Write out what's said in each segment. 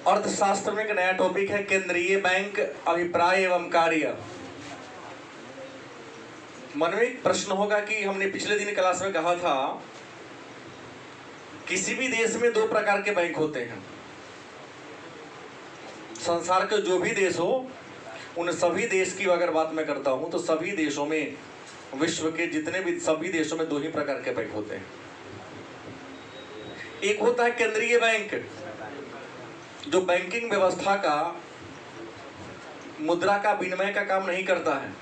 अर्थशास्त्र में एक नया टॉपिक है केंद्रीय बैंक अभिप्राय एवं कार्य। मन में एक प्रश्न होगा कि हमने पिछले दिन क्लास में कहा था किसी भी देश में दो प्रकार के बैंक होते हैं। संसार के जो भी देश हो उन सभी देश की अगर बात मैं करता हूं तो सभी देशों में, विश्व के जितने भी सभी देशों में दो ही प्रकार के बैंक होते हैं। एक होता है केंद्रीय बैंक जो बैंकिंग व्यवस्था का, मुद्रा का विनिमय का काम नहीं करता है,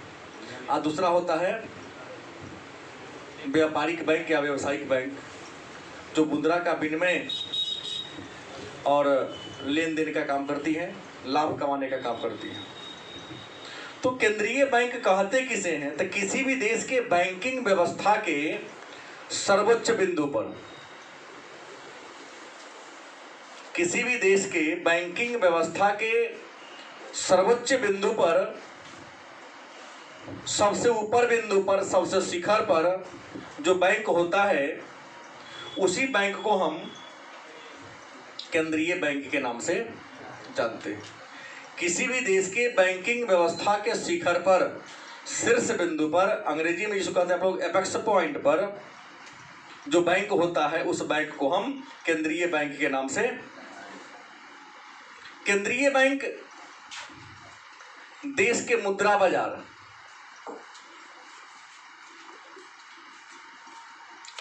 और दूसरा होता है व्यापारिक बैंक या व्यवसायिक बैंक जो मुद्रा का विनिमय और लेन देन का काम करती है, लाभ कमाने का काम करती है। तो केंद्रीय बैंक कहते किसे हैं? तो किसी भी देश के बैंकिंग व्यवस्था के सर्वोच्च बिंदु पर, किसी भी देश के बैंकिंग व्यवस्था के सर्वोच्च बिंदु पर, सबसे ऊपर बिंदु पर, सबसे शिखर पर जो बैंक होता है उसी बैंक को हम केंद्रीय बैंक के नाम से जानते हैं। किसी भी देश के बैंकिंग व्यवस्था के शिखर पर, शीर्ष बिंदु पर, अंग्रेजी में जिसको कहते हैं आप लोग एपेक्स पॉइंट पर जो बैंक होता है उस बैंक को हम केंद्रीय बैंक के नाम से। केंद्रीय बैंक देश के मुद्रा बाजार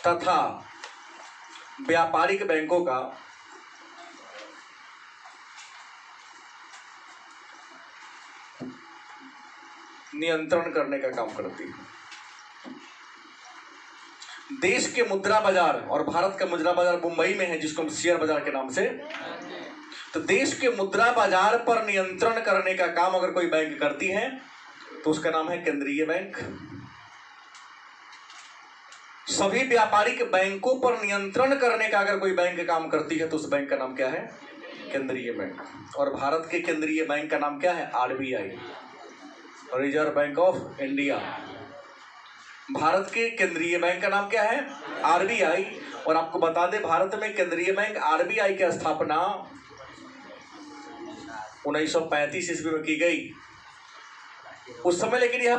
तथा व्यापारिक बैंकों का नियंत्रण करने का काम करती है। देश के मुद्रा बाजार, और भारत का मुद्रा बाजार मुंबई में है जिसको हम शेयर बाजार के नाम से, तो देश के मुद्रा बाजार पर नियंत्रण करने का काम अगर कोई बैंक करती है तो उसका नाम है केंद्रीय बैंक। सभी व्यापारिक बैंकों पर नियंत्रण करने का अगर कोई बैंक काम करती है तो उस बैंक का नाम क्या है? केंद्रीय बैंक। और भारत के केंद्रीय बैंक का नाम क्या है? RBI, reserve bank of India. Bharat के केंद्रीय बैंक का नाम क्या है? आरबीआई। और आपको बता दें भारत में केंद्रीय बैंक आरबीआई की स्थापना 1935 ईस्वी में की गई। उस समय लेकिन यह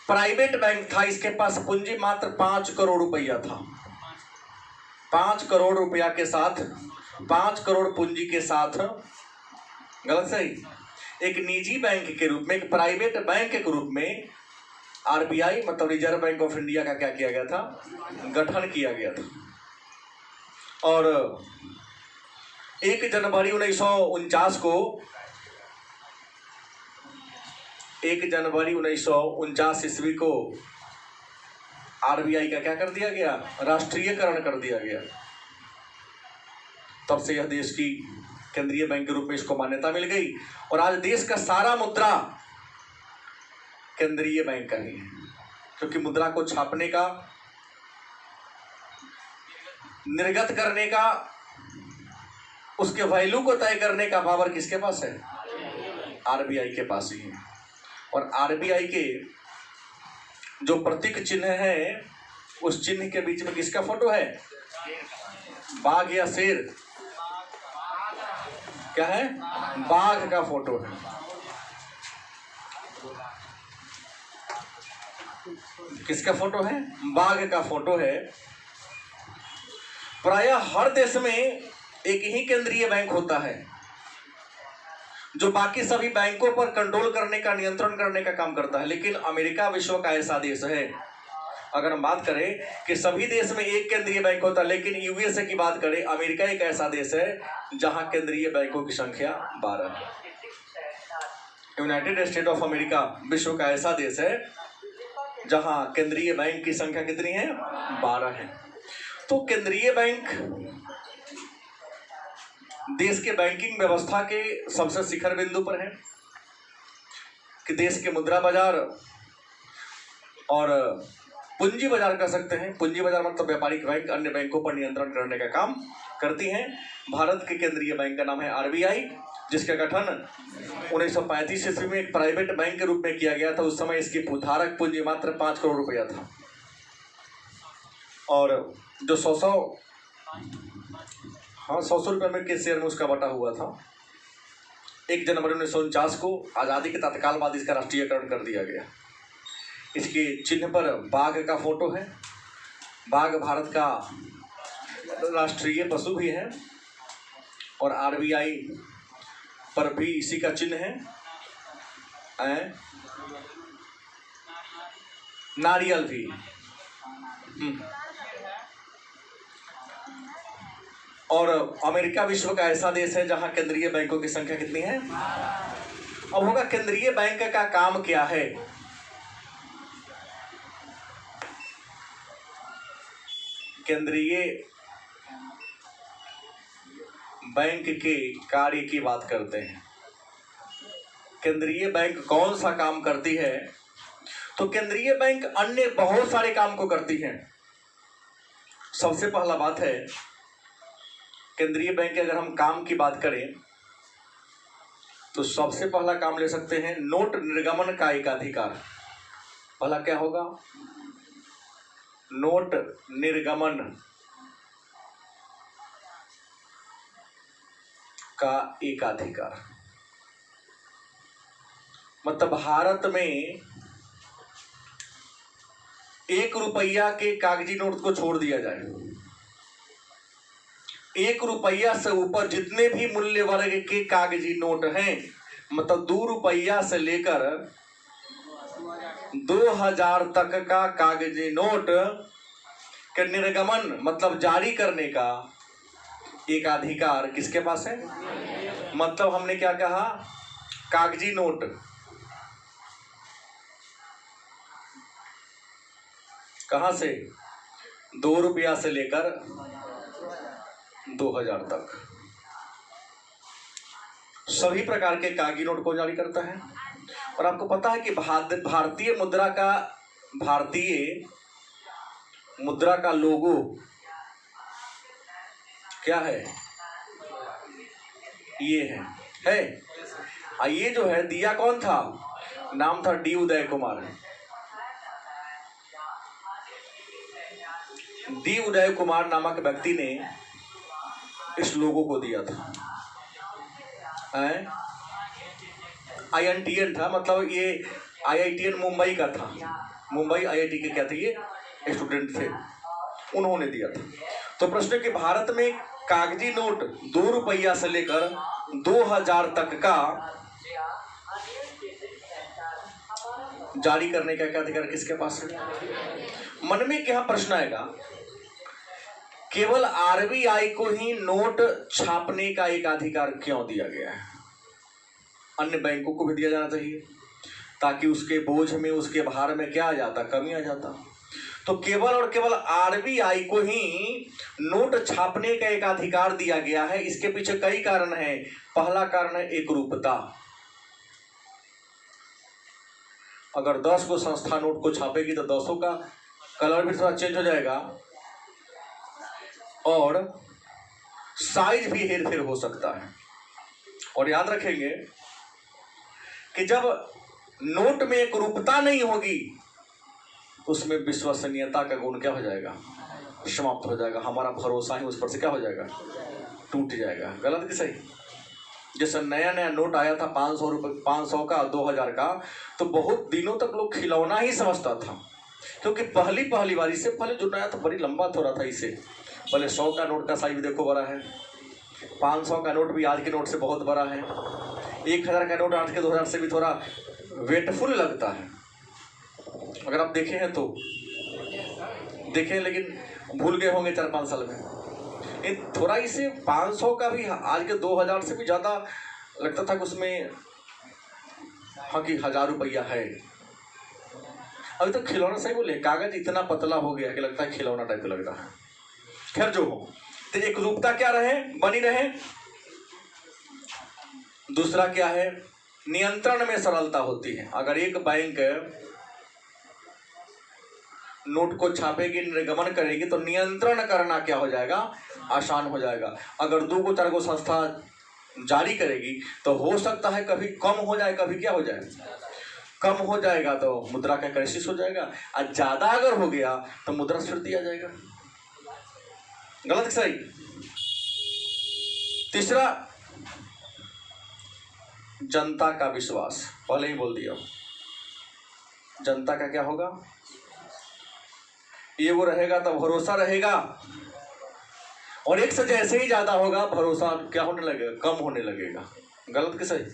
प्राइवेट बैंक था, इसके पास पूंजी मात्र 5 करोड़ रुपया था। 5 करोड़ रुपया के साथ, 5 करोड़ पूंजी के साथ, गलत सही, एक निजी बैंक के रूप में, एक प्राइवेट बैंक के रूप में आरबीआई मतलब रिजर्व बैंक ऑफ इंडिया का क्या किया गया था? गठन किया गया था। और 1 जनवरी 1949 को, 1 जनवरी 1949 ईस्वी को आरबीआई का क्या कर दिया गया? राष्ट्रीयकरण कर दिया गया। तब से यह देश की केंद्रीय बैंक के रूप में इसको मान्यता मिल गई। और आज देश का सारा मुद्रा केंद्रीय बैंक का ही है, क्योंकि मुद्रा को छापने का, निर्गत करने का, उसके वैल्यू को तय करने का पावर किसके पास है? आरबीआई के पास ही है। और आरबीआई के जो प्रतीक चिन्ह है उस चिन्ह के बीच में किसका फोटो है? बाघ या शेर? क्या है? बाघ का फोटो है। किसका फोटो है? बाघ का फोटो है। प्रायः हर देश में एक ही केंद्रीय बैंक होता है जो बाकी सभी बैंकों पर कंट्रोल करने का, नियंत्रण करने का काम करता है। लेकिन अमेरिका विश्व का ऐसा देश है, अगर हम बात करें कि सभी देश में एक केंद्रीय बैंक होता है, लेकिन यूएसए की बात करें, अमेरिका एक ऐसा देश है जहां केंद्रीय बैंकों की संख्या 12 है। यूनाइटेड स्टेट ऑफ अमेरिका विश्व का ऐसा देश है जहां केंद्रीय बैंक की संख्या कितनी है? 12 है। तो केंद्रीय बैंक देश के बैंकिंग व्यवस्था के सबसे शिखर बिंदु पर है कि देश के मुद्रा बाजार और पूंजी बाजार कह सकते हैं, पूंजी बाजार मतलब व्यापारिक बैंक अन्य बैंकों पर नियंत्रण करने का काम करती हैं। भारत के केंद्रीय बैंक का नाम है आरबीआई, जिसका गठन 1935 ईस्वी में एक प्राइवेट बैंक के रूप में किया गया था। उस समय इसकी धारक पूंजी मात्र 5 करोड़ रुपया था। और जो 100 हाँ, 100 रुपये में के शेयर में उसका बटा हुआ था। 1 जनवरी 1949 को आज़ादी के तत्काल बाद इसका राष्ट्रीयकरण कर दिया गया। इसके चिन्ह पर बाघ का फोटो है। बाघ भारत का राष्ट्रीय पशु भी है और RBI पर भी इसी का चिन्ह है। नारियल भी। और अमेरिका विश्व का ऐसा देश है जहां केंद्रीय बैंकों की संख्या कितनी है? अब होगा केंद्रीय बैंक का काम क्या है? केंद्रीय बैंक के कार्य की बात करते हैं। केंद्रीय बैंक कौन सा काम करती है? तो केंद्रीय बैंक अन्य बहुत सारे काम को करती है। सबसे पहला बात है, केंद्रीय बैंक के अगर हम काम की बात करें तो सबसे पहला काम ले सकते हैं नोट निर्गमन का एक अधिकार। पहला क्या होगा? नोट निर्गमन का एक अधिकार। मतलब भारत में 1 रुपया के कागजी नोट को छोड़ दिया जाए। 1 रुपया से ऊपर जितने भी मूल्य वर्ग के कागजी नोट हैं, मतलब 2 रुपया से लेकर 2000 तक का कागजी नोट के निर्गमन मतलब जारी करने का एक अधिकार किसके पास है? मतलब हमने क्या कहा? कागजी नोट कहां से? 2 रुपया से लेकर 2000 तक सभी प्रकार के कागजी नोट को जारी करता है। और आपको पता है कि भारतीय मुद्रा का लोगो क्या है? ये है। ये जो है दिया कौन था? नाम था डी उदय कुमार। डी उदय कुमार नामक व्यक्ति ने इस लोगो को दिया था। INTN था, मतलब ये IITN मुंबई का था। मुंबई IIT के क्या थे? ये स्टूडेंट थे, उन्होंने दिया था। तो प्रश्न है कि भारत में कागजी नोट 2 रुपया से लेकर 2000 तक का जारी करने का अधिकार किसके पास है? मन में क्या प्रश्न आएगा? केवल RBI को ही नोट छापने का एक अधिकार क्यों दिया गया है? अन्य बैंकों को भी दिया जाना चाहिए ताकि उसके बोझ में, उसके भार में क्या आ जाता? कमी आ जाता। तो केवल और केवल RBI को ही नोट छापने का एक अधिकार दिया गया है। इसके पीछे कई कारण हैं। पहला कारण है एकरूपता। अगर 10 को संस्था नोट को छापेगी तो 10 का कलर भी थोड़ा चेंज हो जाएगा और साइज भी हेर फेर हो सकता है। और याद रखेंगे कि जब नोट में एकरूपता नहीं होगी तो उसमें विश्वसनीयता का गुण क्या हो जाएगा? समाप्त हो जाएगा। हमारा भरोसा ही उस पर से क्या हो जाएगा? टूट जाएगा। गलत कि सही? जैसे नया नया नोट आया था 500 रुपये, 500 का, 2000 का, तो बहुत दिनों तक लोग खिलौना ही समझता था, क्योंकि पहली बार इससे पहले जो नया था बड़ी लंबा थोड़ा था। इससे पहले 100 का नोट का साइज देखो बड़ा है, 500 का नोट भी आज के नोट से बहुत बड़ा है, 1000 का नोट आज के 2000 से भी थोड़ा वेटफुल लगता है। अगर आप देखे हैं तो देखें, लेकिन भूल गए होंगे 4-5 साल में। थोड़ा इसे 500 का भी आज के 2000 से भी ज़्यादा लगता था कि उसमें हाँ कि 1000 रुपया है। अभी तो खिलौना सही बोले, कागज इतना पतला हो गया कि लगता है खिलौना टाइप का लग रहा है। खैर जो हो, तो एक रूपता क्या रहे, बनी रहे। दूसरा क्या है? नियंत्रण में सरलता होती है। अगर एक बैंक नोट को छापेगी, निर्गमन करेगी, तो नियंत्रण करना क्या हो जाएगा? आसान हो जाएगा। अगर 2 को 4 को संस्था जारी करेगी तो हो सकता है कभी कम हो जाए, कभी क्या हो जाए? कम हो जाएगा तो मुद्रा का क्राइसिस हो जाएगा, और ज्यादा अगर हो गया तो मुद्रास्फीति आ जाएगा। गलत सही? तीसरा, जनता का विश्वास। पहले ही बोल दिया, जनता का क्या होगा? ये वो रहेगा तो भरोसा रहेगा, और एक से जैसे ही ज्यादा होगा भरोसा क्या होने लगेगा? कम होने लगेगा। गलत कि सही?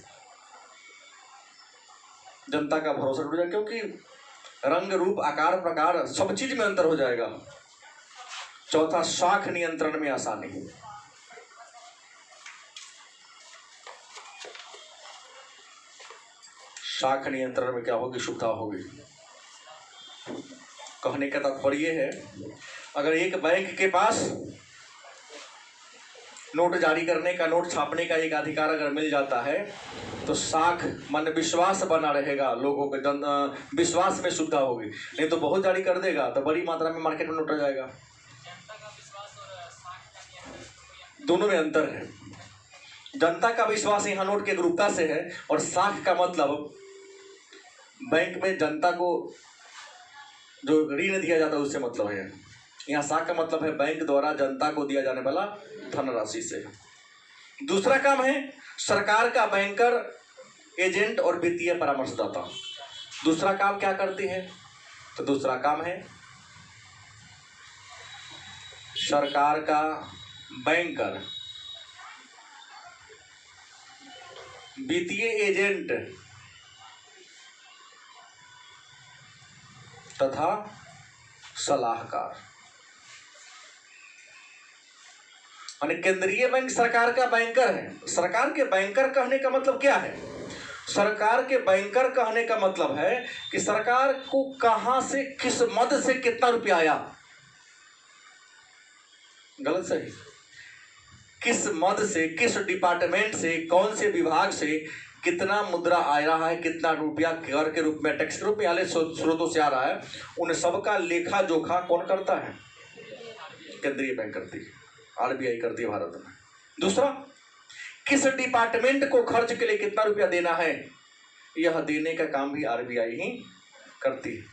जनता का भरोसा टूट जाएगा, क्योंकि रंग रूप आकार प्रकार सब चीज में अंतर हो जाएगा। चौथा, शाख नियंत्रण में आसानी। शाख नियंत्रण में क्या होगी? सुविधा होगी। कहने का तात्पर्य है, अगर एक बैंक के पास नोट जारी करने का, नोट छापने का एक अधिकार अगर मिल जाता है तो शाख मन विश्वास बना रहेगा, लोगों के विश्वास में सुविधा होगी। नहीं तो बहुत जारी कर देगा तो बड़ी मात्रा में मार्केट में नोट आ जाएगा। दोनों में अंतर है। जनता का विश्वास यहाँ नोट की एकरूपता से है, और शाख का मतलब बैंक में जनता को जो ऋण दिया जाता है उससे मतलब है। यहाँ शाख का मतलब है बैंक द्वारा जनता को दिया जाने वाला धनराशि से। दूसरा काम है सरकार का बैंकर, एजेंट और वित्तीय परामर्शदाता। दूसरा काम क्या करती है? तो दूसरा काम है सरकार का बैंकर, वित्तीय एजेंट तथा सलाहकार। केंद्रीय बैंक सरकार का बैंकर है। सरकार के बैंकर कहने का मतलब क्या है? सरकार के बैंकर कहने का मतलब है कि सरकार को कहां से, किस मद से कितना रुपया आया। गलत सही? किस मद से, किस डिपार्टमेंट से, कौन से विभाग से कितना मुद्रा आ रहा है, कितना रुपया कर के रूप में, टैक्स के रूप में वाले स्रोतों से आ रहा है, उन सबका लेखा जोखा कौन करता है? केंद्रीय बैंक करती है, आरबीआई करती है भारत में। दूसरा, किस डिपार्टमेंट को खर्च के लिए कितना रुपया देना है, यह देने का काम भी आरबीआई ही करती है।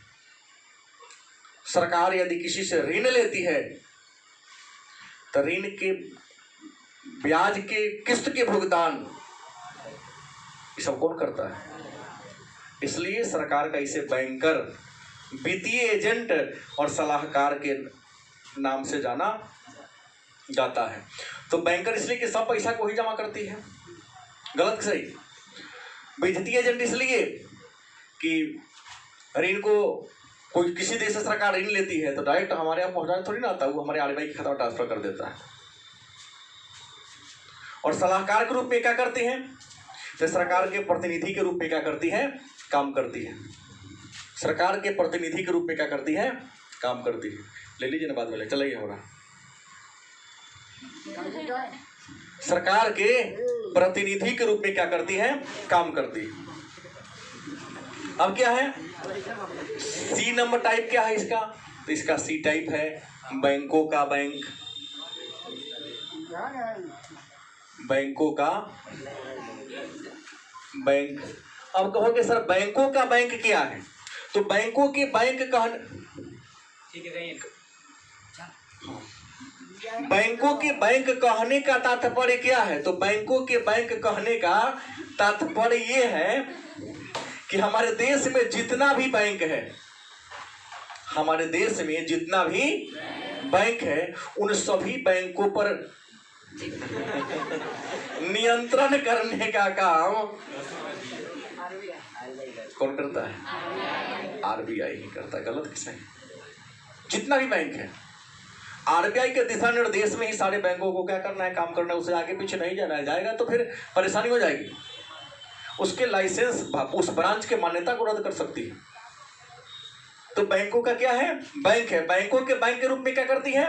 सरकार यदि किसी से ऋण लेती है तो ऋण के ब्याज के, किस्त के भुगतान ये सब कौन करता है? इसलिए सरकार का इसे बैंकर, वित्तीय एजेंट और सलाहकार के नाम से जाना जाता है। तो बैंकर इसलिए कि सब पैसा को ही जमा करती है। गलत सही? वित्तीय एजेंट इसलिए कि ऋण को कोई किसी देश से सरकार ऋण लेती है तो डायरेक्ट हमारे यहाँ पहुंचाने थोड़ी ना आता, वो हमारे आरबीआई के खाता में ट्रांसफर कर देता है। और सलाहकार के रूप में क्या करते हैं? तो सरकार के प्रतिनिधि के रूप में क्या करती है? काम करती है। सरकार के प्रतिनिधि के रूप में क्या करती है? काम करती है। ले लीजिए ना, बाद में चलिए हो रहा। सरकार के प्रतिनिधि के रूप में क्या करती है? काम करती है। अब क्या है? सी नंबर टाइप क्या है इसका? तो इसका सी टाइप है बैंकों का बैंक। बैंकों का बैंक। अब कहोगे सर बैंकों का बैंक क्या है? तो बैंकों के बैंक बैंकों के बैंक कहने का तात्पर्य क्या है? तो बैंकों के बैंक कहने का तात्पर्य ये है कि हमारे देश में जितना भी बैंक है, हमारे देश में जितना भी बैंक है, उन सभी बैंकों पर नियंत्रण करने का काम कौन करता है? आरबीआई ही करता है। गलत किसने? जितना भी बैंक है, आरबीआई के दिशा निर्देश में ही सारे बैंकों को क्या करना है? काम करना है। उसे आगे पीछे नहीं जाना है, जाएगा तो फिर परेशानी हो जाएगी। उसके लाइसेंस, उस ब्रांच के मान्यता को रद्द कर सकती है। तो बैंकों का क्या है? बैंक है। बैंकों के बैंक के रूप में क्या करती है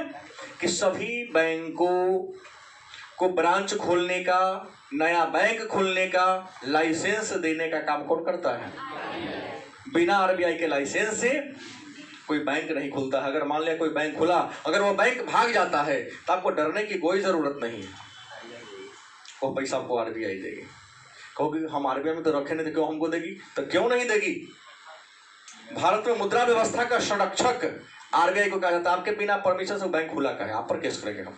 कि सभी बैंकों को ब्रांच खोलने का, नया बैंक खोलने का लाइसेंस देने का काम कौन करता है? बिना आरबीआई के लाइसेंस से कोई बैंक नहीं खुलता है। अगर मान लिया कोई बैंक खुला, अगर वो बैंक भाग जाता है तो आपको डरने की कोई जरूरत नहीं है, वो पैसा आपको आरबीआई देगी। कहोगे हम आरबीआई में तो रखे नहीं थे, क्यों हमको देगी? तो क्यों नहीं देगी? भारत में मुद्रा व्यवस्था का संरक्षक आरबीआई को कहा जाता है। आपके बिना परमिशन से बैंक खुला का है, आप पर केस करेंगे हम।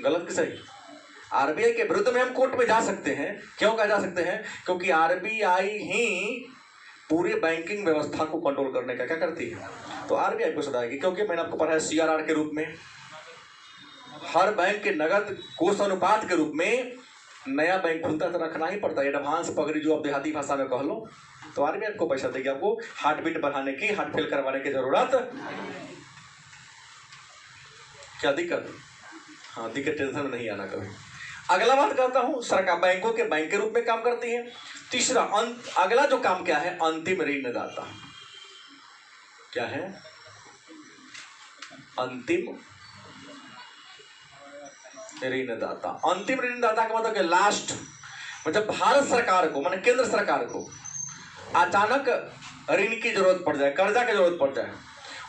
गलत कि सही? आरबीआई के विरुद्ध में हम कोर्ट में जा सकते हैं। क्यों जा सकते हैं? क्योंकि आरबीआई ही पूरे बैंकिंग व्यवस्था को कंट्रोल करने का क्या करती है, तो आरबीआई को सदाएगी। क्योंकि मैंने आपको पढ़ाया सीआरआर के रूप में हर बैंक के नगद कोष अनुपात के रूप में नया बैंक खुलता तो रखना ही पड़ता है। एडवांस पगड़ी जो आप देहाती भाषा में कह लो, तो आरबीआई को पैसा देगी। आपको हार्ट बीट बढ़ाने की, हार्ट फेल करवाने की जरूरत क्या दिक्कत? हाँ, दिक्कत टेंशन में नहीं आना कभी। अगला बात करता हूं, सरकार बैंकों के बैंक के रूप में काम करती है। तीसरा अगला जो काम क्या है, अंतिम ऋणदाता। क्या है? अंतिम ऋणदाता। अंतिम ऋणदाता का मतलब लास्ट, मतलब भारत सरकार को, माने केंद्र सरकार को अचानक ऋण की जरूरत पड़ जाए, कर्जा की जरूरत पड़ जाए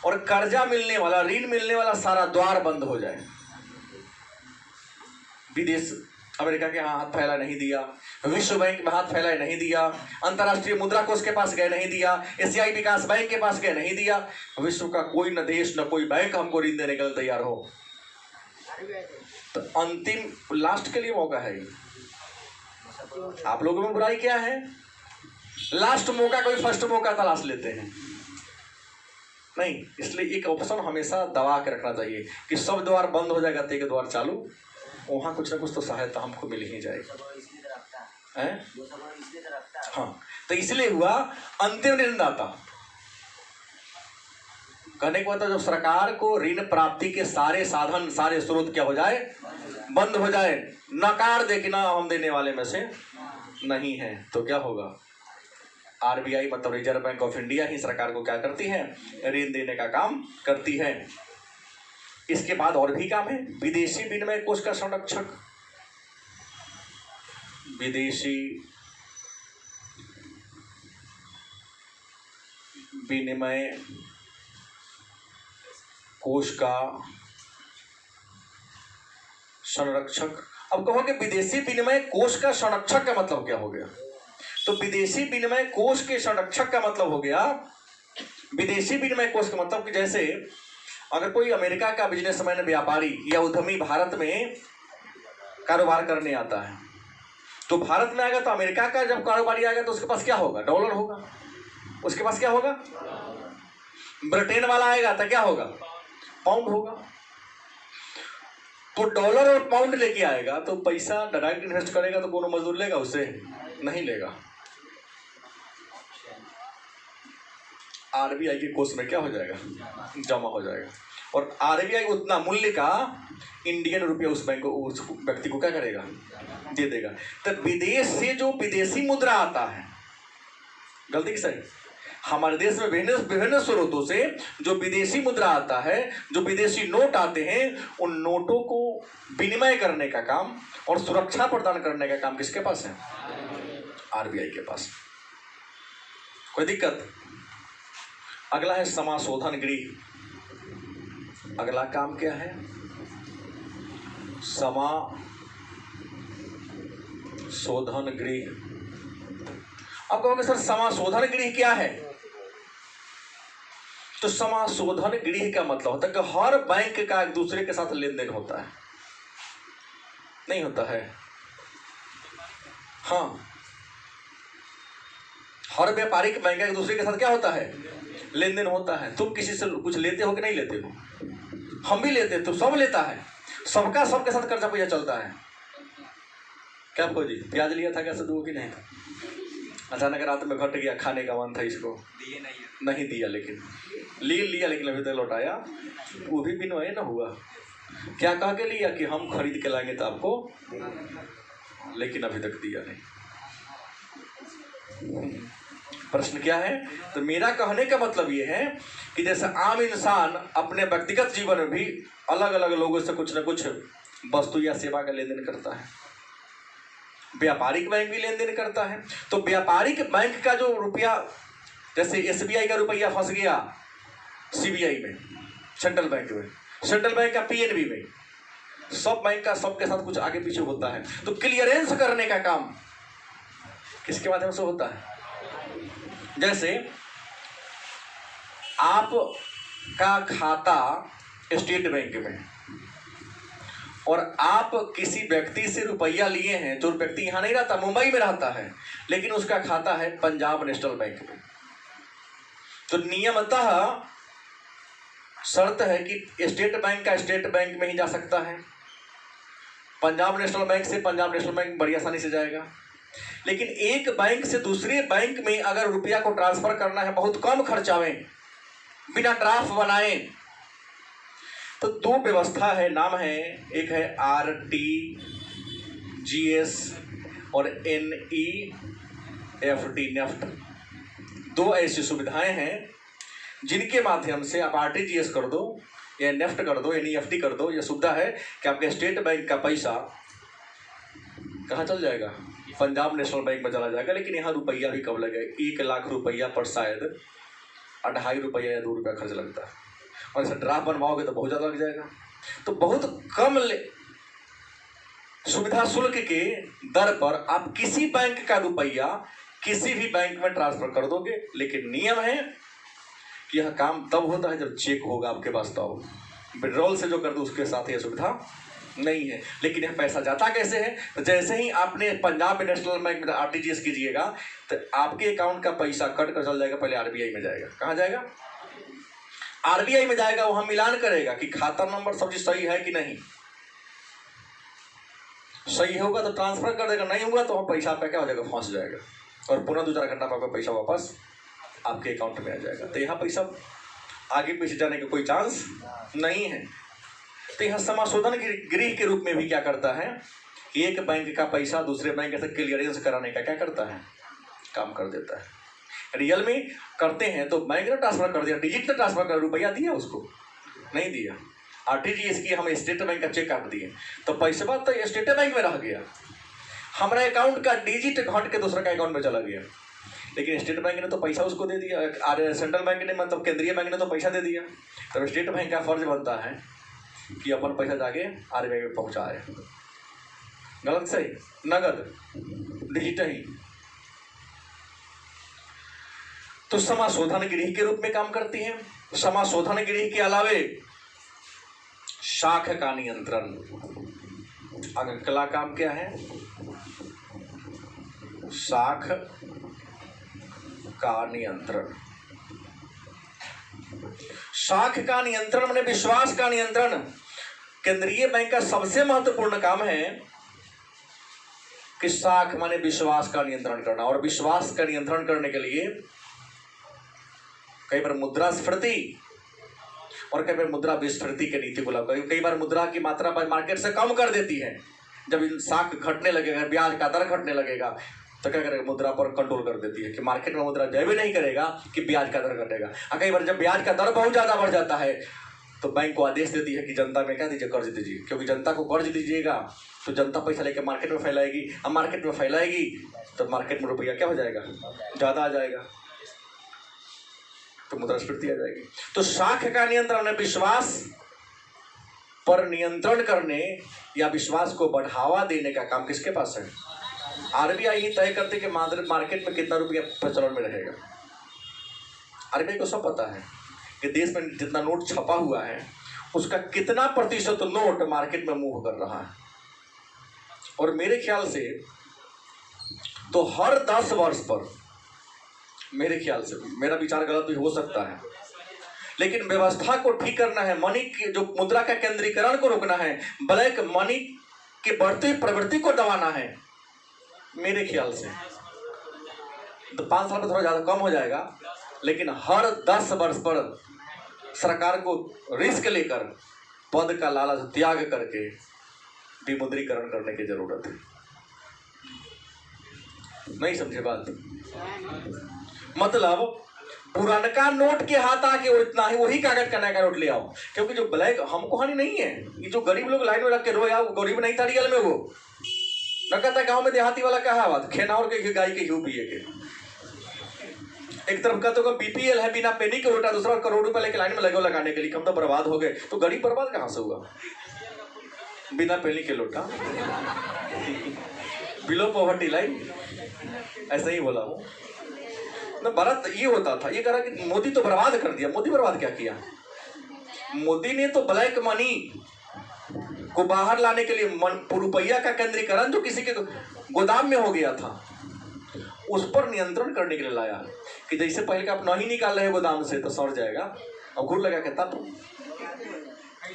और कर्जा मिलने वाला, ऋण मिलने वाला सारा द्वार बंद हो जाए। विदेश अमेरिका के हाथ फैला नहीं दिया, विश्व बैंक में हाथ फैलाए नहीं दिया, अंतर्राष्ट्रीय मुद्रा कोष के पास गए नहीं दिया, एशियाई विकास बैंक के पास गए नहीं दिया, विश्व का कोई न देश न कोई बैंक हमको ऋण देने के लिए तैयार हो, तो अंतिम लास्ट के लिए मौका है। आप लोगों में बुराई क्या है? लास्ट मौका कोई फर्स्ट मौका तलाश लेते हैं नहीं। इसलिए एक ऑप्शन हमेशा दबा के रखना चाहिए कि सब द्वार बंद हो जाएगा तो एक द्वार चालू, वहां कुछ ना कुछ तो सहायता हमको मिल ही जाएगी। हाँ, तो इसलिए हुआ अंतिम ऋणदाता। कहने के मतलब जब सरकार को ऋण प्राप्ति के सारे साधन, सारे स्रोत क्या हो जाए, बंद हो जाए, नकार दे कि ना हम देने वाले में से नहीं है, तो क्या होगा? आरबीआई मतलब रिजर्व बैंक ऑफ इंडिया ही सरकार को क्या करती है, ऋण देने का काम करती है। इसके बाद और भी काम है, विदेशी विनिमय कोष का संरक्षक। विदेशी विनिमय कोष का संरक्षक। अब कहोगे विदेशी विनिमय कोष का संरक्षक का मतलब क्या हो गया? तो विदेशी विनिमय कोष के संरक्षक का मतलब हो गया, विदेशी विनिमय कोष का मतलब कि जैसे अगर कोई अमेरिका का बिजनेसमैन, व्यापारी या उद्यमी भारत में कारोबार करने आता है, तो भारत में आएगा तो अमेरिका का जब कारोबारी आएगा तो उसके पास क्या होगा? डॉलर होगा। उसके पास क्या होगा? ब्रिटेन वाला आएगा तो क्या होगा? पाउंड होगा। तो डॉलर और पाउंड लेके आएगा तो पैसा डायरेक्ट इन्वेस्ट करेगा तो कोनो मजदूर लेगा उसे? नहीं लेगा। आरबीआई के कोष में क्या हो जाएगा? जमा हो जाएगा। और आरबीआई उतना मूल्य का इंडियन रुपया उस बैंक को, उस व्यक्ति को क्या करेगा? दे देगा। तो विदेश से जो विदेशी मुद्रा आता है, गलती की सही, हमारे देश में विभिन्न स्रोतों से जो विदेशी मुद्रा आता है, जो विदेशी नोट आते हैं, उन नोटों को विनिमय करने का काम और सुरक्षा प्रदान करने का काम किसके पास है? आरबीआई के पास। कोई दिक्कत? अगला है समाशोधन गृह। अगला काम क्या है? समाशोधन गृह। अब कहोगे सर समाशोधन गृह क्या है? तो समाशोधन गृह का मतलब होता है कि हर बैंक का एक दूसरे के साथ लेन देन होता है, नहीं होता है? हाँ, हर व्यापारिक बैंक का एक दूसरे के साथ क्या होता है? लेन देन होता है। तुम किसी से कुछ लेते हो कि नहीं लेते हो? हम भी लेते हैं, तो सब लेता है, सबका सबके साथ कर्जा पैसा चलता है। क्या फौजी प्याज लिया था क्या सदू कि नहीं? अचानक रात में घट गया, खाने का मन था, इसको नहीं दिया, लेकिन लिया लेकिन अभी तक लौटाया वो भी बिनवाए ना हुआ। क्या कह के लिया कि हम खरीद के लाएंगे तो आपको, लेकिन अभी तक दिया नहीं। प्रश्न क्या है? तो मेरा कहने का मतलब ये है कि जैसे आम इंसान अपने व्यक्तिगत जीवन में भी अलग अलग लोगों से कुछ न कुछ वस्तु या सेवा का लेन देन करता है, व्यापारिक बैंक भी लेन देन करता है। तो व्यापारिक बैंक का जो रुपया, जैसे एसबीआई का रुपया फंस गया सीबीआई में, सेंट्रल बैंक में, सेंट्रल बैंक का पीएनबी में, सब बैंक का सबके साथ कुछ आगे पीछे होता है। तो क्लियरेंस करने का काम किसके माध्यम से होता है? जैसे आप का खाता स्टेट बैंक में और आप किसी व्यक्ति से रुपया लिए हैं, जो व्यक्ति यहाँ नहीं रहता, मुंबई में रहता है, लेकिन उसका खाता है पंजाब नेशनल बैंक में, तो नियमतः शर्त है कि स्टेट बैंक का स्टेट बैंक में ही जा सकता है, पंजाब नेशनल बैंक से पंजाब नेशनल बैंक बड़ी आसानी से जाएगा। लेकिन एक बैंक से दूसरे बैंक में अगर रुपया को ट्रांसफर करना है बहुत कम खर्चा में, बिना ड्राफ्ट बनाए, तो दो व्यवस्था है, नाम है, एक है RTGS और NEFT, नेफ्ट। दो ऐसी सुविधाएं हैं जिनके माध्यम से आप RTGS कर दो या नेफ्ट कर दो, NEFT कर दो। यह सुविधा है कि आपके स्टेट बैंक का पैसा कहाँ चल जाएगा, पंजाब नेशनल बैंक में चला जाएगा। लेकिन यहाँ रुपया भी कब लगेगा, 1 लाख रुपया पर शायद 2.5 रुपया या 2 रुपया खर्च लगता है, और ऐसा ड्राफ्ट बनवाओगे तो बहुत ज़्यादा लग जाएगा। तो बहुत कम सुविधा शुल्क के दर पर आप किसी बैंक का रुपया किसी भी बैंक में ट्रांसफर कर दोगे। लेकिन नियम है कि यह काम तब होता है जब चेक होगा आपके पास, तब विड्रॉल से जो कर दो उसके साथ यह सुविधा नहीं है। लेकिन यह पैसा जाता कैसे है, तो जैसे ही आपने पंजाब नेशनल बैंक में RTGS कीजिएगा तो आपके अकाउंट का पैसा कट कर चल जाएगा, पहले RBI में जाएगा। कहाँ जाएगा, RBI में जाएगा, वहां मिलान करेगा कि खाता नंबर सब चीज सही है कि नहीं, सही होगा तो ट्रांसफर कर देगा, नहीं होगा तो पैसा आपका क्या हो जाएगा, फंस जाएगा, और पुनः 2-4 घंटा में आपका पैसा वापस आपके अकाउंट में आ जाएगा। तो यहाँ पैसा आगे पीछे जाने का कोई चांस नहीं है। तो यहाँ समाशोधन गृह के रूप में भी क्या करता है, एक बैंक का पैसा दूसरे बैंक से क्लियरेंस कराने का क्या करता है, काम कर देता है। रियल में करते हैं तो बैंक ने ट्रांसफर कर दिया, डिजिट ने ट्रांसफर कर, रुपया दिया उसको नहीं दिया। RTGS की हम स्टेट बैंक का चेक काट दिए तो पैसा बात तो स्टेट बैंक में रह गया, हमारा अकाउंट का डिजिट घट के दूसरे का अकाउंट में चला गया। लेकिन स्टेट बैंक ने तो पैसा उसको दे दिया, सेंट्रल बैंक ने मतलब केंद्रीय बैंक ने तो पैसा दे दिया। तब स्टेट बैंक का फर्ज बनता है कि अपन पैसा जाके RBI में पहुँचाए, गलत सही, नगद डिजिटल ही। तो समाशोधन गृह के रूप में काम करती है। समाशोधन गृह के अलावे शाख का नियंत्रण, अगला काम क्या है, शाख का नियंत्रण। शाख का नियंत्रण माने विश्वास का नियंत्रण। केंद्रीय बैंक का सबसे महत्वपूर्ण काम है कि शाख माने विश्वास का नियंत्रण करना, और विश्वास का नियंत्रण करने के लिए कई बार मुद्रास्फीति और कई बार मुद्रा विस्फीति की नीति को लागू, कई बार मुद्रा की मात्रा मार्केट से कम कर देती है। जब शाख घटने लगेगा, ब्याज का दर घटने लगेगा, तो क्या करेगा, मुद्रा पर कंट्रोल कर देती है कि मार्केट में मुद्रा जय भी नहीं करेगा कि ब्याज का दर घटेगा। और कई बार जब ब्याज का दर बहुत ज़्यादा बढ़ जाता है तो बैंक को आदेश देती है कि जनता में क्या दीजिए, कर्ज दीजिए, क्योंकि जनता को कर्ज दीजिएगा तो जनता पैसा लेकर मार्केट में फैलाएगी, अब मार्केट में फैलाएगी तो मार्केट में रुपया क्या हो जाएगा, ज़्यादा आ जाएगा, तो मुद्रास्फीति आ जाएगी। तो शाख का नियंत्रण, विश्वास पर नियंत्रण करने या विश्वास को बढ़ावा देने का काम किसके पास है, RBI ही तय करते कि मार्केट में कितना रुपया प्रचलन में रहेगा। RBI को सब पता है कि देश में जितना नोट छपा हुआ है उसका कितना प्रतिशत नोट मार्केट में मूव कर रहा है। और मेरे ख्याल से तो हर 10 वर्ष पर, मेरे ख्याल से, मेरा विचार गलत भी हो सकता है, लेकिन व्यवस्था को ठीक करना है, मनी की जो मुद्रा का केंद्रीकरण को रोकना है, ब्लैक मनी की बढ़ती प्रवृत्ति को दबाना है। मेरे ख्याल से तो 5 साल में थोड़ा ज़्यादा कम हो जाएगा, लेकिन हर 10 वर्ष पर सरकार को रिस्क लेकर पद का लालच त्याग करके विमुद्रीकरण करने की जरूरत है। नहीं समझे बात, मतलब पुरानका नोट के हाथ आके उतना ही वही कागज का नया नोट ले आओ, क्योंकि जो ब्लैक हमको हानि नहीं है, ये जो गरीब लोग लाइन में रख के रोया वो गरीब नहीं था रियल में, वो न कहता गाँव में देहाती वाला कहा बात, खेनावर के गाय के घी पिए के। एक तरफ का तो BPL है, बिना पेनी के उल्टा, दूसरा करोड़ रुपए लेके लाइन में लगे लगाने के लिए, हम तो बर्बाद हो गए। तो गरीब बर्बाद कहाँ से हुआ, बिना पेनी के लोटा, बिलो पॉवर्टी लाइन, ऐसा ही बोला हूँ ना। भारत ये होता था, ये कह रहा कि मोदी तो बर्बाद कर दिया। मोदी बर्बाद क्या किया, मोदी ने तो ब्लैक मनी को बाहर लाने के लिए रुपया का केंद्रीकरण जो किसी के गोदाम में हो गया था, उस पर नियंत्रण करने के लिए लाया कि जैसे पहले आप नहीं निकाल रहे गोदाम से तो सड़ जाएगा, और घूर लगा के तब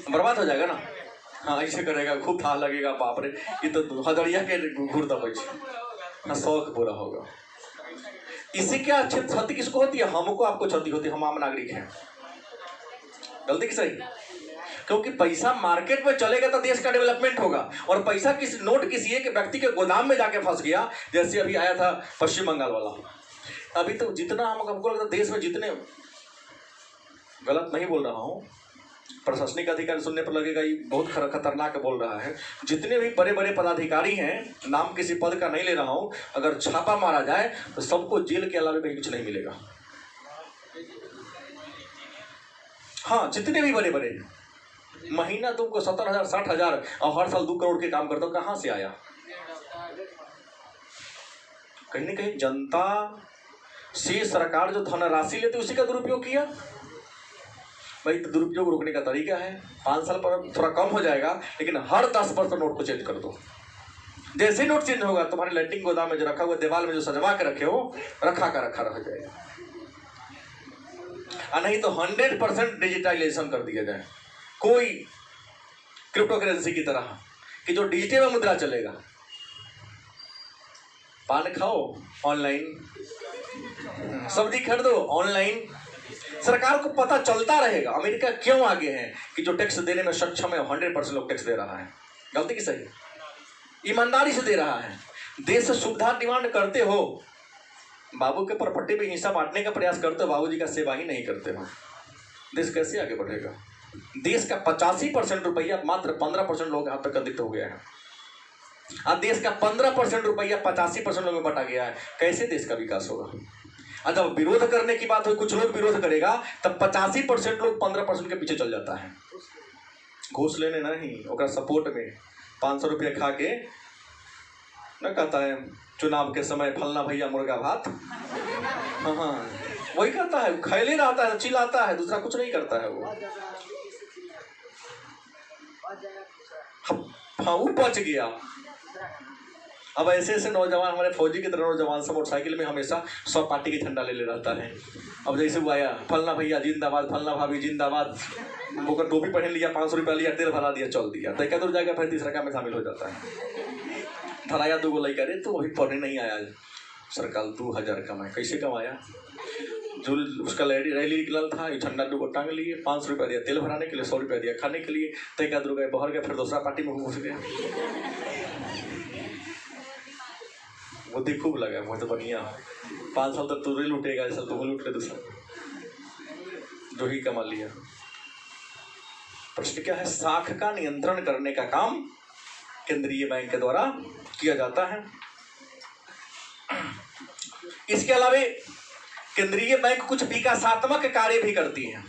बर्बाद हो जाएगा ना। हाँ, ऐसे करेगा, खूब था लगेगा, बाप रे ये तो हदड़िया के घूर दबे, हाँ, शौक पूरा होगा। इसी क्या क्षति किसको होती है? हमको, आपको क्षति होती है, हम आम नागरिक हैं। गलती की सही? क्योंकि पैसा मार्केट में चलेगा तो देश का डेवलपमेंट होगा, और पैसा किसी नोट किसी एक व्यक्ति के गोदाम में जाके फंस गया, जैसे अभी आया था पश्चिम बंगाल वाला। अभी तो जितना हमको लगता है देश में जितने, गलत नहीं बोल रहा हूँ, प्रशासनिक अधिकारी सुनने पर लगेगा ये बहुत खतरनाक बोल रहा है, जितने भी बड़े बड़े पदाधिकारी हैं, नाम किसी पद का नहीं ले रहा हूँ, अगर छापा मारा जाए तो सबको जेल के अलावा कहीं कुछ नहीं मिलेगा। हाँ, जितने भी बड़े बड़े, महीना तुमको 70,000 60,000 और हर साल 2 करोड़ के काम करते हो, कहाँ से आया? कहीं ना कहीं जनता से सरकार जो धनराशि लेती है उसी का दुरुपयोग किया। भाई, तो दुरुपयोग रोकने का तरीका है, 5 साल पर थोड़ा कम हो जाएगा, लेकिन हर 10% नोट को चेंज कर दो। जैसे नोट चेंज होगा, तुम्हारे लैट्रिन गोदाम में जो रखा हुआ, दीवार में जो सजवा के रखे हो, रखा रह जाएगा। और नहीं तो 100% डिजिटलाइजेशन कर दिया जाए, कोई क्रिप्टो करेंसी की तरह, कि जो डिजिटल में मुद्रा चलेगा। पान खाओ ऑनलाइन, सब्जी खरीदो ऑनलाइन, सरकार को पता चलता रहेगा। अमेरिका क्यों आगे है कि जो टैक्स देने में सक्षम है 100% लोग टैक्स दे रहा है। गलती की सही? ईमानदारी से दे रहा है। देश से सुविधा डिमांड करते हो, बाबू के प्रॉपर्टी में हिस्सा बांटने का प्रयास करते हो, बाबूजी का सेवा ही नहीं करते हो, देश कैसे आगे बढ़ेगा? देश का 85% रुपया मात्र 15% लोग यहाँ तक अधिक हो गया है, और देश का 15% रुपया 85% लोगों में बटा गया है। कैसे देश का विकास होगा? जब विरोध करने की बात हो, कुछ लोग विरोध करेगा, तब 85% लोग 15% के पीछे चल जाता है। घूस लेने नहीं, ओकरा सपोर्ट में 500 रुपया खा के न कहता है चुनाव के समय फलना भैया मुर्गा भात, हाँ वही कहता है, खैले रहता है, चिल्लाता है, दूसरा कुछ नहीं करता है वो। हाँ, वो बच गया। अब ऐसे ऐसे नौजवान, हमारे फौजी की तरह नौजवान सब मोटरसाइकिल में हमेशा 100 पार्टी की झंडा ले रहता है। अब जैसे वो आया, फलना भैया जिंदाबाद, फलना भाभी जिंदाबाद, वो टोपी पहन लिया, 500 रुपया लिया, तेल भरा दिया, चल दिया, तो क्या दूर जाएगा, फिर तीसरा काम में शामिल हो जाता है। धराया 2 गो लड़का, अरे तो वही पढ़ने नहीं आया, सरकार 2000 कमाए, कैसे कमाया? जो उसका रैली निकला था, झंडा 2 गो टांग लिए, 500 रुपया दिया तेल भराने के लिए, 100 रुपया दिया खाने के लिए, तो क्या दूर गए, बाहर गए, फिर दूसरा पार्टी में घुस गए। बुद्धि खूब लगा, मुझे तो बढ़िया, 5 साल तक तू लूटेगा, ऐसा तो लूट ले, दूसरा जो ही कमा लिया। प्रश्न क्या है? साख का नियंत्रण करने का काम केंद्रीय बैंक के द्वारा किया जाता है। इसके अलावा केंद्रीय बैंक कुछ विकासात्मक कार्य भी करती है।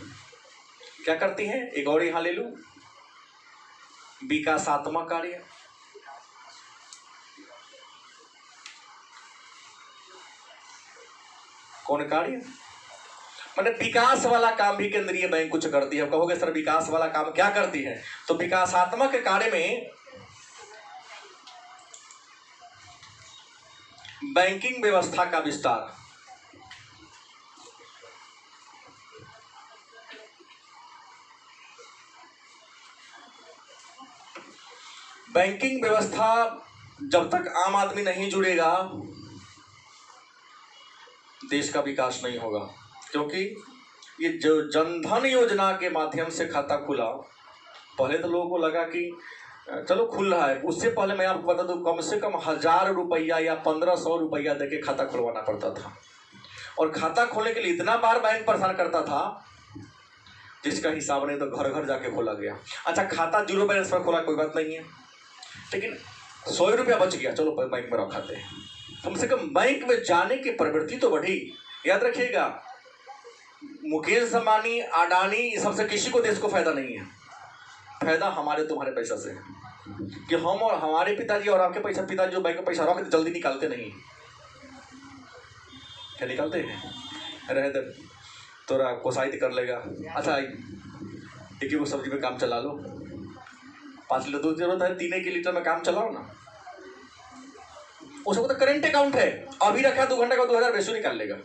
क्या करती है? एक और यहां ले लूं, विकासात्मक कार्य। कौन कार्य? मतलब विकास वाला काम भी केंद्रीय बैंक कुछ करती है। कहोगे सर विकास वाला काम क्या करती है? तो विकासात्मक कार्य में बैंकिंग व्यवस्था का विस्तार, बैंकिंग व्यवस्था जब तक आम आदमी नहीं जुड़ेगा देश का विकास नहीं होगा। क्योंकि ये जो जनधन योजना के माध्यम से खाता खुला, पहले तो लोगों को लगा कि चलो खुल रहा है, उससे पहले मैं आपको बता दूं कम से कम 1000 रुपया या 1500 रुपया देके खाता खुलवाना पड़ता था, और खाता खोलने के लिए इतना बार बैंक परेशान करता था जिसका हिसाब नहीं, तो घर घर जाके खोला गया। अच्छा, खाता 0 बैलेंस पर खोला, कोई बात नहीं है, लेकिन 100 रुपया बच गया, चलो बैंक में रखाते हैं। कम से कम बैंक में जाने की प्रवृत्ति तो बढ़ी। याद रखिएगा, मुकेश अंबानी, अडानी, इस सबसे किसी को देश को फायदा नहीं है। फायदा हमारे तुम्हारे पैसा से है कि हम और हमारे पिताजी और आपके पैसा, पिताजी जो बैंक में पैसा रखते जल्दी निकालते नहीं। क्या निकालते हैं? रहे दे, तोरा कोसाइत कर लेगा। अच्छा, एक ही वो सब्जी में काम चला लो, 5 लीटर दूध जरूरत है, 3 लीटर में काम चलाओ ना। उसको तो करेंट अकाउंट है, अभी रखा 2 घंटे का 2000 वैसे निकाल लेगा,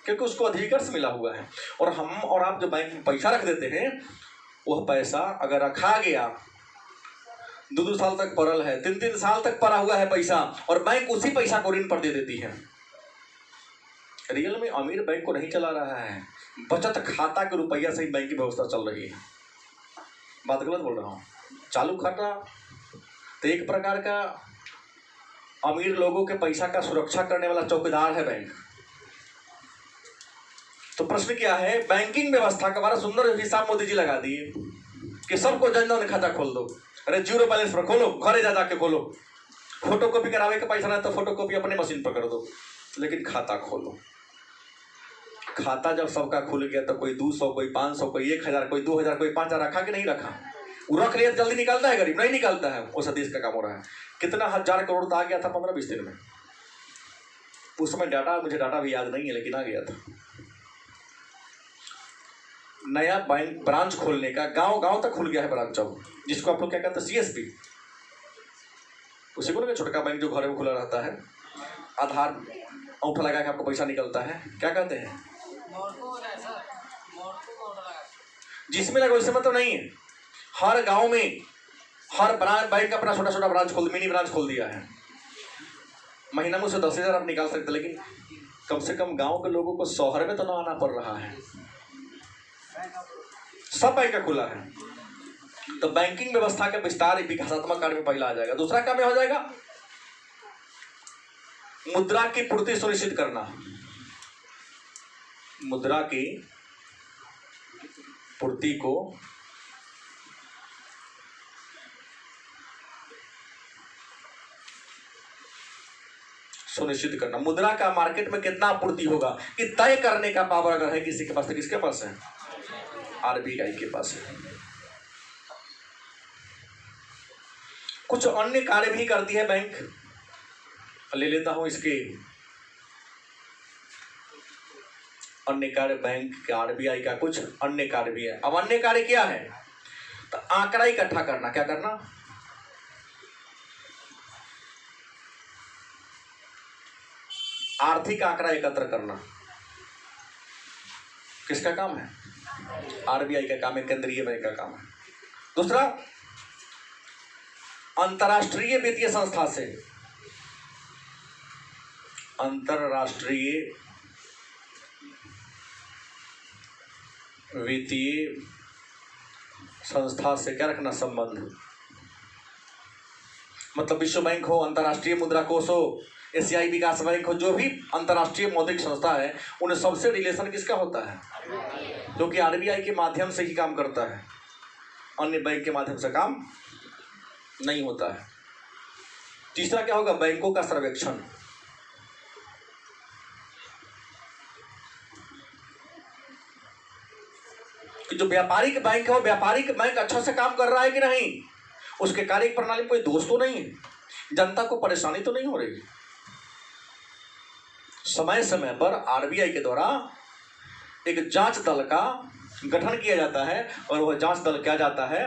क्योंकि उसको अधिकर्ष मिला हुआ है। और हम और आप जो बैंक में पैसा रख देते हैं, वह पैसा अगर रखा गया 2-2 साल तक पड़ल है, 3-3 साल तक पड़ा हुआ है पैसा, और बैंक उसी पैसा को ऋण पर दे देती है। रियल में अमीर बैंक को नहीं चला रहा है, बचत खाता के रुपया से ही बैंक की व्यवस्था चल रही है। बात गलत बोल रहा हूँ? चालू खाता तो एक प्रकार का अमीर लोगों के पैसा का सुरक्षा करने वाला चौकीदार है बैंक। तो प्रश्न क्या है, बैंकिंग व्यवस्था का बड़ा सुंदर हिसाब मोदी जी लगा दिए कि सबको जनधन खाता खोल दो। अरे 0 बैलेंस पर खोलो, घरे जा जाके खोलो, फोटो कॉपी करावे के पैसा ना तो फोटो कॉपी अपने मशीन पर कर दो, लेकिन खाता खोलो। खाता जब सबका खुल गया तो कोई 200, कोई 500, कोई 1000, कोई 2000, कोई 5000 रखा कि नहीं रखा? वो रख लिया जल्दी निकालता है, गरीब नहीं निकालता है। वो सतीश का काम हो रहा है। कितना 1000 करोड़ आ गया था 15-20 दिन में। उस समय डाटा, मुझे डाटा भी याद नहीं है, लेकिन आ गया था। नया बैंक ब्रांच खोलने का गांव गांव तक खुल गया है ब्रांच, अब जिसको आप लोग क्या कहते हैं, CSP। उसी को ना छोटका बैंक जो घर में खुला रहता है, आधार अंगूठा लगा के आपको पैसा निकलता है, क्या कहते हैं? जिसमें लगा उससे मतलब नहीं है। हर गांव में हर ब्रांच बैंक अपना छोटा छोटा ब्रांच खोल, मिनी ब्रांच खोल दिया है। महीना में उसे 10,000 आप निकाल सकते, लेकिन कम से कम गांव के लोगों को शहर में तो ना आना पड़ रहा है। सब बैंक का खुला है। तो बैंकिंग व्यवस्था का विस्तार विकासात्मक कार्य में पहला आ जाएगा। दूसरा काम हो जाएगा मुद्रा की पूर्ति सुनिश्चित करना। मुद्रा की पूर्ति को सुनिश्चित करना। मुद्रा का मार्केट में कितना आपूर्ति होगा कि तय करने का पावर अगर है किसी के पास, तो किसके पास है? RBI के पास है। कुछ अन्य कार्य भी करती है बैंक, ले लेता हूं इसके अन्य कार्य बैंक का, RBI का कुछ अन्य कार्य भी है। अब अन्य कार्य क्या है? तो आंकड़ा इकट्ठा करना। क्या करना? आर्थिक आंकड़ा एकत्र करना। किसका काम है? RBI का काम है, केंद्रीय बैंक का काम है। दूसरा, अंतरराष्ट्रीय वित्तीय संस्था से, अंतरराष्ट्रीय वित्तीय संस्था से क्या रखना संबंध? मतलब विश्व बैंक हो, अंतरराष्ट्रीय मुद्रा कोष हो, एशियाई विकास बैंक हो, जो भी अंतरराष्ट्रीय मौद्रिक संस्था है, उन सबसे रिलेशन किसका होता है? क्योंकि RBI के माध्यम से ही काम करता है, अन्य बैंक के माध्यम से काम नहीं होता है। तीसरा क्या होगा? बैंकों का सर्वेक्षण। कि जो व्यापारिक बैंक है, वो व्यापारिक बैंक अच्छा से काम कर रहा है कि नहीं, उसके कार्य प्रणाली में कोई दोष तो नहीं है, जनता को परेशानी तो नहीं हो रही। समय समय पर RBI के द्वारा एक जांच दल का गठन किया जाता है, और वह जांच दल क्या जाता है,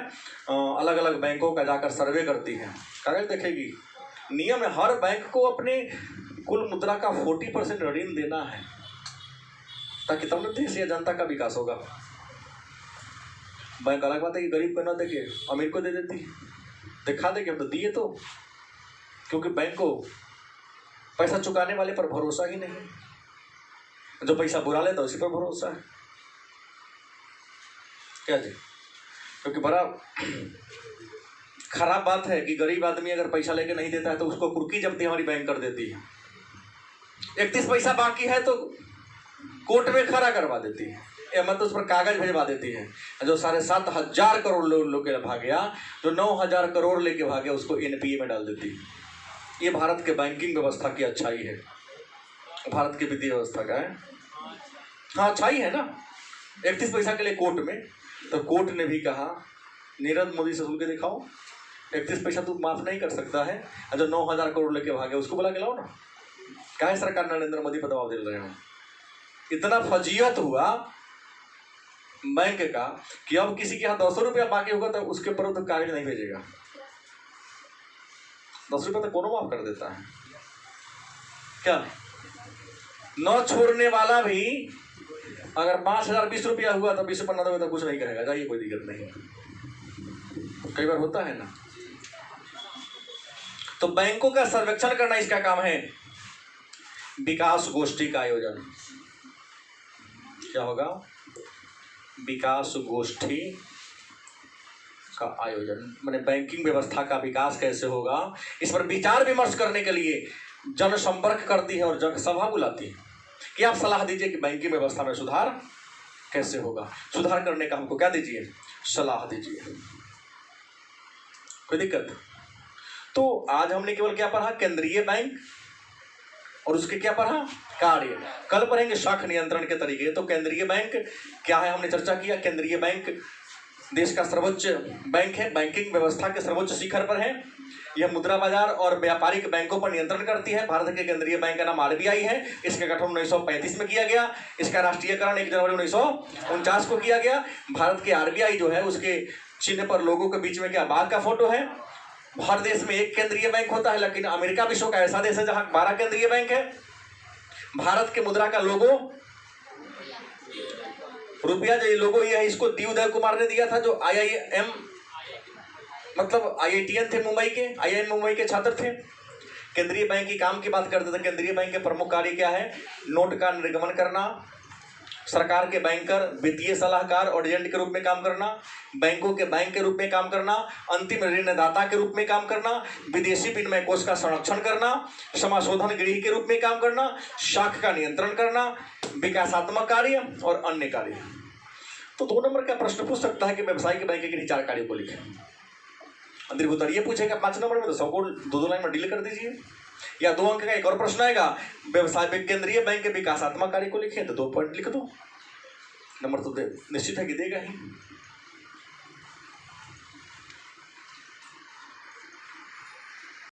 अलग अलग बैंकों का जाकर सर्वे करती है, कागज देखेगी। नियम है हर बैंक को अपने कुल मुद्रा का 40% ऋण देना है, ताकि तब न देश या जनता का विकास होगा। बैंक अलग बात है कि गरीब को ना देके अमीर को दे देती, दिखा दे कि हम तो दिए, तो क्योंकि बैंक को पैसा चुकाने वाले पर भरोसा ही नहीं, जो पैसा बुरा लेता उसी पर भरोसा है। क्या जी? क्योंकि बड़ा खराब बात है कि गरीब आदमी अगर पैसा लेके नहीं देता है तो उसको कुर्की जब्ती हमारी बैंक कर देती है। 31 पैसा बाकी है तो कोर्ट में खड़ा करवा देती है, मतलब उस पर कागज भेजवा देती है। जो 7,500 करोड़ लोग के भागया, जो 9,000 करोड़ लेके भागे, उसको NPA में डाल देती है। ये भारत के बैंकिंग व्यवस्था की अच्छाई है, भारत की वित्तीय व्यवस्था का है। हाँ, अच्छाई है ना। 31 पैसा के लिए कोर्ट में, तो कोर्ट ने भी कहा नीरज मोदी से सुन के दिखाओ, 31 पैसा तू माफ नहीं कर सकता है, जो 9,000 करोड़ लेके भागे उसको बुला के लाओ ना। क्या है सरकार नरेंद्र मोदी पर दबाव दे रहे हो? इतना फजीयत हुआ बैंक का कि अब किसी के यहाँ 200 रुपया बाकी होगा तो उसके ऊपर तो कागज नहीं भेजेगा, 10 रुपये तो कोनो माफ कर देता है क्या? न छोड़ने वाला भी अगर 5,000 20 रुपया हुआ तो 20 रुपये 90 तो कुछ नहीं कहेगा, जाइए कोई दिक्कत नहीं। कई बार होता है ना। तो बैंकों का सर्वेक्षण करना इसका काम है। विकास गोष्ठी का आयोजन, क्या होगा? विकास गोष्ठी का आयोजन, माने बैंकिंग व्यवस्था का विकास कैसे होगा इस पर विचार विमर्श करने के लिए जनसंपर्क करती है और जनसभा बुलाती है कि आप सलाह दीजिए कि बैंकिंग व्यवस्था में सुधार कैसे होगा। सुधार करने का हमको क्या दीजिए? सलाह दीजिए। कोई दिक्कत? तो आज हमने केवल क्या पढ़ा? केंद्रीय बैंक और उसके क्या पढ़ा? कार्य। कल पढ़ेंगे शाख नियंत्रण के तरीके। तो केंद्रीय बैंक क्या है हमने चर्चा किया। केंद्रीय बैंक देश का सर्वोच्च बैंक है, बैंकिंग व्यवस्था के सर्वोच्च शिखर पर है। यह मुद्रा बाजार और व्यापारिक बैंकों पर नियंत्रण करती है। भारत के केंद्रीय बैंक का नाम आरबीआई है। इसका गठन 1935 में किया गया। इसका राष्ट्रीयकरण 1 जनवरी 1949 को किया गया। भारत के आरबीआई जो है उसके चिन्ह पर लोगों के बीच में क्या बाघ का फोटो है। हर देश में एक केंद्रीय बैंक होता है, लेकिन अमेरिका विश्व का ऐसा देश है जहां 12 केंद्रीय बैंक है। भारत के मुद्रा का लोगो रुपया, जो लोगो ये है, इसको दीउदय कुमार ने दिया था, जो IIM मतलब IITN थे मुंबई के, IIM मुंबई के छात्र थे। केंद्रीय बैंक की काम की बात करते थे। केंद्रीय बैंक के प्रमुख कार्य क्या है? नोट का निर्गमन करना, सरकार के बैंकर, वित्तीय सलाहकार और एजेंट के रूप में काम करना, बैंकों के बैंक के रूप में काम करना, अंतिम ऋणदाता के रूप में काम करना, विदेशी विनिमय कोष का संरक्षण करना, समाशोधन गृह के रूप में काम करना, शाख का नियंत्रण करना, विकासात्मक कार्य और अन्य कार्य। तो 2 नंबर का प्रश्न पूछ सकता है कि व्यवसायिक बैंक के 4 कार्यों को लिखें। अंदर ये पूछेगा 5 नंबर में, तो सबको 2-2 लाइन में डील कर दीजिए। या 2 अंक का एक और प्रश्न आएगा, व्यवसाय केंद्रीय बैंक के विकासात्मक कार्य को लिखें, तो 2 पॉइंट लिख दो। नंबर तो निश्चित है कि देगा ही।